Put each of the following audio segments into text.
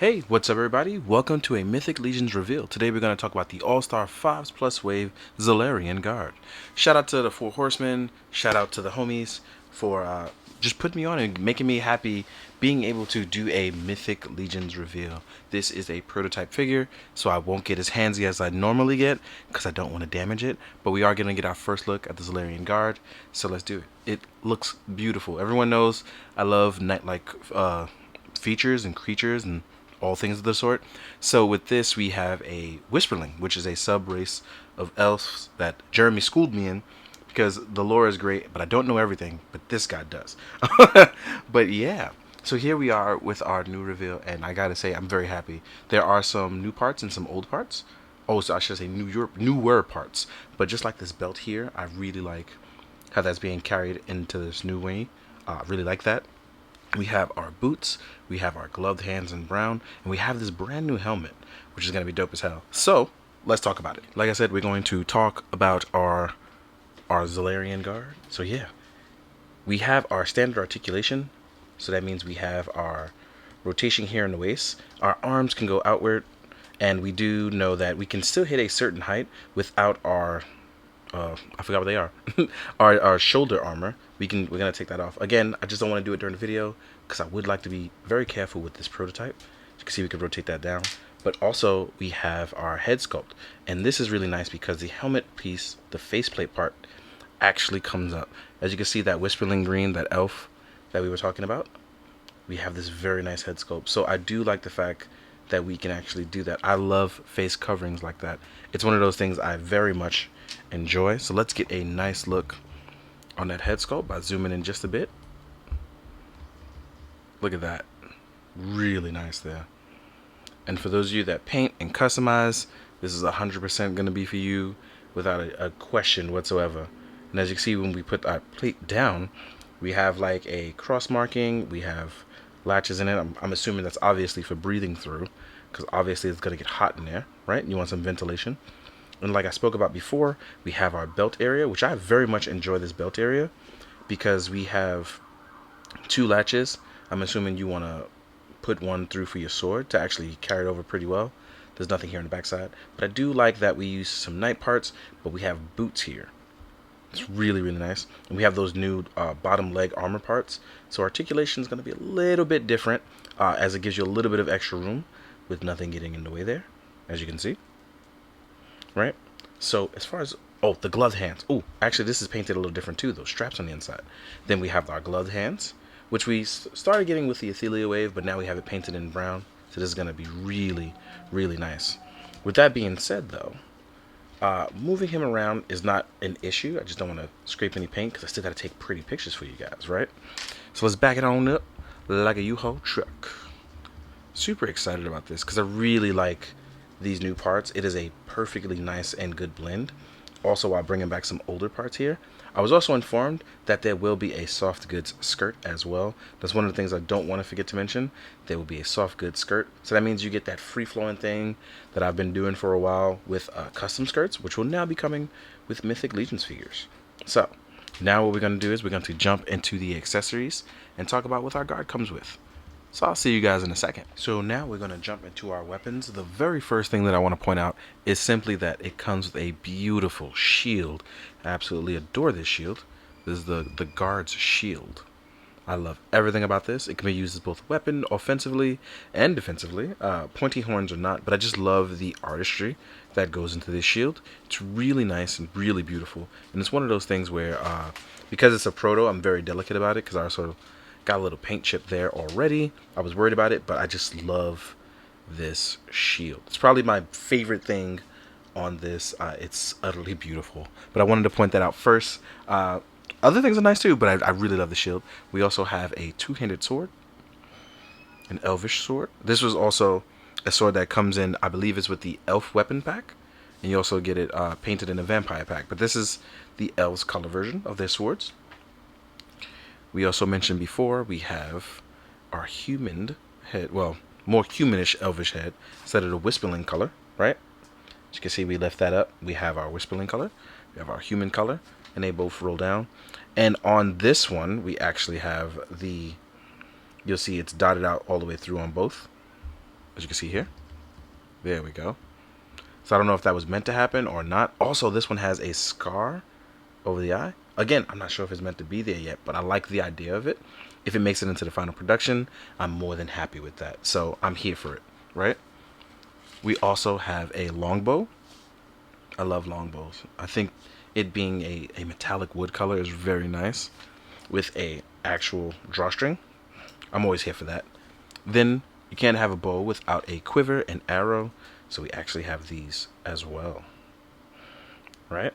Hey, what's up everybody? Welcome to a Mythic Legions reveal. Today we're going to talk about the All-Star 5s plus wave XYLERIAN guard. Shout out to the 4 horsemen, shout out to the homies for just putting me on and making me happy being able to do a Mythic Legions reveal. This is a prototype figure, so I won't get as handsy as I normally get because I don't want to damage it, but we are going to get our first look at the XYLERIAN guard, so let's do it. It looks beautiful. Everyone knows I love night-like features and creatures and all things of the sort. So with this, we have a Whisperling, which is a sub-race of elves that Jeremy schooled me in because the lore is great, but I don't know everything, but this guy does. But yeah, so here we are with our new reveal, and I gotta say, I'm very happy. There are some new parts and some old parts. Oh, so I should say newer parts. But just like this belt here, I really like how that's being carried into this new wing. I really like that. We have our boots, we have our gloved hands in brown, and we have this brand new helmet, which is going to be dope as hell. So, let's talk about it. Like I said, we're going to talk about our XYLERIAN guard. So yeah, we have our standard articulation, so that means we have our rotation here in the waist. Our arms can go outward, and we do know that we can still hit a certain height without our I forgot what they are. our shoulder armor. We're gonna take that off. Again, I just don't want to do it during the video because I would like to be very careful with this prototype. As you can see, we could rotate that down. But also we have our head sculpt, and this is really nice because the helmet piece, the faceplate part, actually comes up. As you can see, that Whisperling green, that elf that we were talking about, we have this very nice head sculpt. So I do like the fact that we can actually do that. I love face coverings like that. It's one of those things I very much enjoy. So let's get a nice look on that head sculpt by zooming in just a bit. Look at that. Really nice there. And for those of you that paint and customize, this is 100% going to be for you without a question whatsoever. And as you can see, when we put our plate down, we have like a cross marking, we have latches in it. I'm assuming that's obviously for breathing through, because obviously it's going to get hot in there, right? You want some ventilation. And like I spoke about before, we have our belt area, which I very much enjoy this belt area because we have 2 latches. I'm assuming you want to put one through for your sword to actually carry it over pretty well. There's nothing here on the backside, but I do like that we use some night parts, but we have boots here. It's really, really nice. And we have those new bottom leg armor parts. So articulation is going to be a little bit different as it gives you a little bit of extra room with nothing getting in the way there, as you can see. Right? So as far as, oh, the gloved hands. Oh, actually this is painted a little different too, those straps on the inside. Then we have our gloved hands, which we started getting with the Athelia wave, but now we have it painted in brown. So this is going to be really, really nice. With that being said though, moving him around is not an issue. I just don't want to scrape any paint because I still got to take pretty pictures for you guys, right? So let's back it on up like a U-Haul truck. Super excited about this because I really like these new parts. It is a perfectly nice and good blend. Also, while bringing back some older parts here, I was also informed that there will be a soft goods skirt as well. That's one of the things I don't want to forget to mention. There will be a soft goods skirt. So that means you get that free-flowing thing that I've been doing for a while with custom skirts, which will now be coming with Mythic Legions figures. So now what we're going to do is we're going to jump into the accessories and talk about what our guard comes with. So I'll see you guys in a second. So now we're going to jump into our weapons. The very first thing that I want to point out is simply that it comes with a beautiful shield. I absolutely adore this shield. This is the guard's shield. I love everything about this. It can be used as both weapon, offensively and defensively. Pointy horns or not, but I just love the artistry that goes into this shield. It's really nice and really beautiful. And it's one of those things where, because it's a proto, I'm very delicate about it because I sort of got a little paint chip there already. I was worried about it, but I just love this shield. It's probably my favorite thing on this. It's utterly beautiful. But I wanted to point that out first. Other things are nice too, but I really love the shield. We also have a 2-handed sword, an elvish sword. This was also a sword that comes in, I believe it's with the elf weapon pack. And you also get it painted in a vampire pack. But this is the elves color version of their swords. We also mentioned before, we have our human head, well, more humanish elvish head, instead of the Whisperling color, right? As you can see, we left that up. We have our Whisperling color, we have our human color, and they both roll down. And on this one, we actually have the, you'll see it's dotted out all the way through on both. as you can see here. There we go. So I don't know if that was meant to happen or not. Also, this one has a scar over the eye. Again, I'm not sure if it's meant to be there yet, but I like the idea of it. If it makes it into the final production, I'm more than happy with that. So I'm here for it, right? We also have a longbow. I love longbows. I think it being a metallic wood color is very nice with a actual drawstring. I'm always here for that. Then you can't have a bow without a quiver and arrow, so we actually have these as well, right?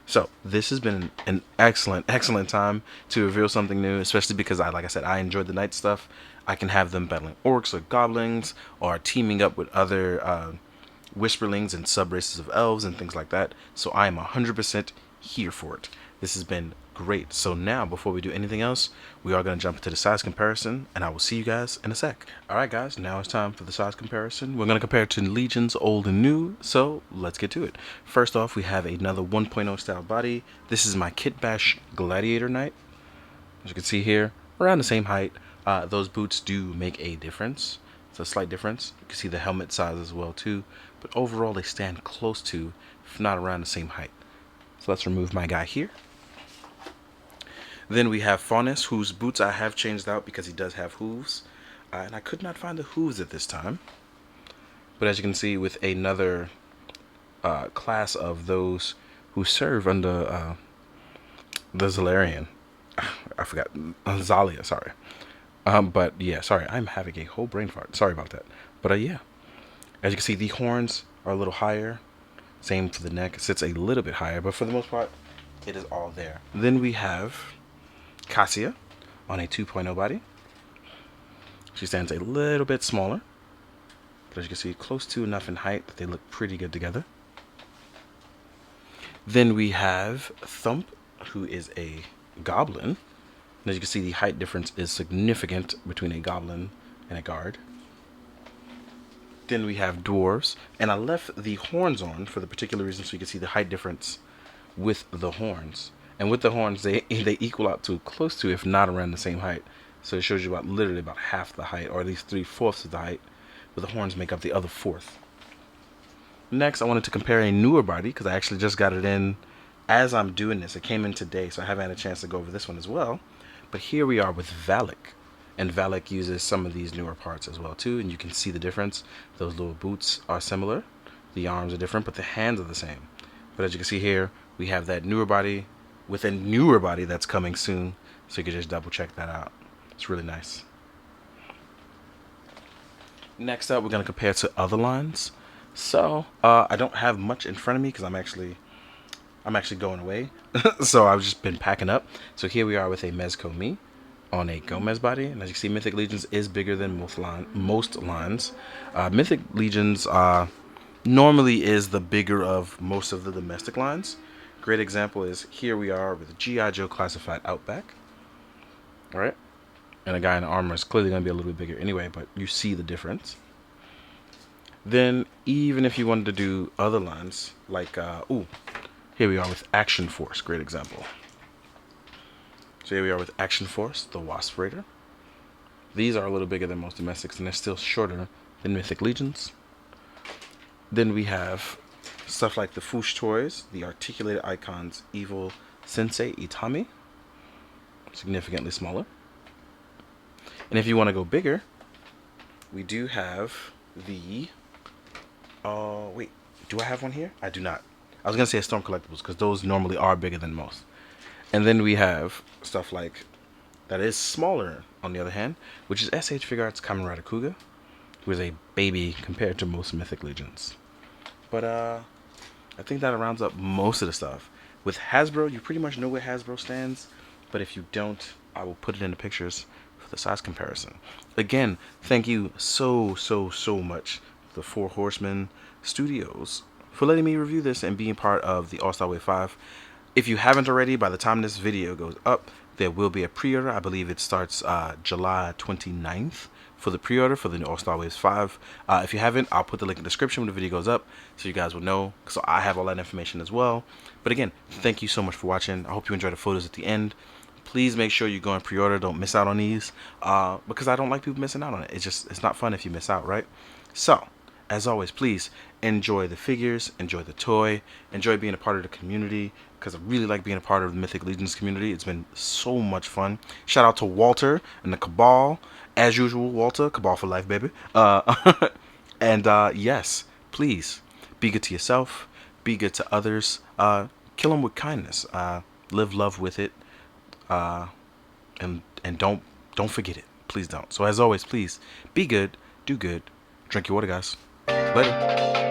So this has been an excellent time to reveal something new, especially because like I said, I enjoyed the night stuff. I can have them battling orcs or goblins, or teaming up with other whisperlings and sub races of elves and things like that. So I am 100% here for it. This has been great. So now, before we do anything else, we are going to jump into the size comparison, and I will see you guys in a sec. Alright guys, now it's time for the size comparison. We're going to compare to legions old and new, so let's get to it. First off, we have another 1.0 style body. This is my Kit Bash Gladiator Knight. As you can see here, around the same height. Those boots do make a difference. It's a slight difference. You can see the helmet size as well too, but overall they stand close to, if not around the same height. So let's remove my guy here. Then we have Faunus, whose boots I have changed out because he does have hooves. And I could not find the hooves at this time. But as you can see, with another class of those who serve under the XYLERIAN. I forgot. Zalia, sorry. But yeah, sorry. I'm having a whole brain fart. Sorry about that. But yeah. As you can see, the horns are a little higher. Same for the neck. It sits a little bit higher. But for the most part, it is all there. Then we have Cassia on a 2.0 body. She stands a little bit smaller, but as you can see, close to enough in height that they look pretty good together. Then we have Thump, who is a goblin. And as you can see, the height difference is significant between a goblin and a guard. Then we have dwarves, and I left the horns on for the particular reason so you can see the height difference with the horns. And with the horns, they equal out to close to, if not around the same height. So it shows you about literally about half the height, or at least 3/4 of the height, but the horns make up the other fourth. Next, I wanted to compare a newer body, because I actually just got it in as I'm doing this. It came in today, so I haven't had a chance to go over this one as well. But here we are with Valak. And Valak uses some of these newer parts as well too, and you can see the difference. Those little boots are similar. The arms are different, but the hands are the same. But as you can see here, we have that newer body with a newer body that's coming soon, so you can just double check that out. It's really nice. Next up, we're going to compare to other lines. So I don't have much in front of me because I'm actually going away. So I've just been packing up. So here we are with a Mezco Me on a Gomez body, and as you can see, Mythic Legions is bigger than most lines. Mythic Legions normally is the bigger of most of the domestic lines. Great example is here we are with a G.I. Joe classified Outback. Alright? And a guy in armor is clearly going to be a little bit bigger anyway, but you see the difference. Then, even if you wanted to do other lines, like, here we are with Action Force. Great example. So here we are with Action Force, the Wasp Raider. These are a little bigger than most domestics, and they're still shorter than Mythic Legions. Then we have stuff like the Foosh Toys, the Articulated Icons, Evil Sensei Itami. Significantly smaller. And if you want to go bigger, we do have the... wait, do I have one here? I do not. I was going to say Storm Collectibles, because those normally are bigger than most. And then we have stuff like that is smaller, on the other hand, which is SH Figure Arts Kamen Rider Kuga, who is a baby compared to most Mythic Legions. But I think that rounds up most of the stuff. With Hasbro, you pretty much know where Hasbro stands, but if you don't, I will put it in the pictures for the size comparison. Again, thank you so much to the Four Horsemen Studios for letting me review this and being part of the All-Star Wave 5. If you haven't already, by the time this video goes up, there will be a pre-order. I believe it starts July 29th for the pre-order for the All-Star Waves 5. If you haven't, I'll put the link in the description when the video goes up so you guys will know. So I have all that information as well. But again, thank you so much for watching. I hope you enjoyed the photos at the end. Please make sure you go and pre-order. Don't miss out on these because I don't like people missing out on it. It's not fun if you miss out, right? So, as always, please enjoy the figures, enjoy the toy, enjoy being a part of the community, because I really like being a part of the Mythic Legions community. It's been so much fun. Shout out to Walter and the Cabal. As usual, Walter, Cabal for life, baby. And yes, please be good to yourself, be good to others, kill them with kindness, live love with it, and don't forget it. Please don't. So as always, please be good, do good, drink your water, guys. Later.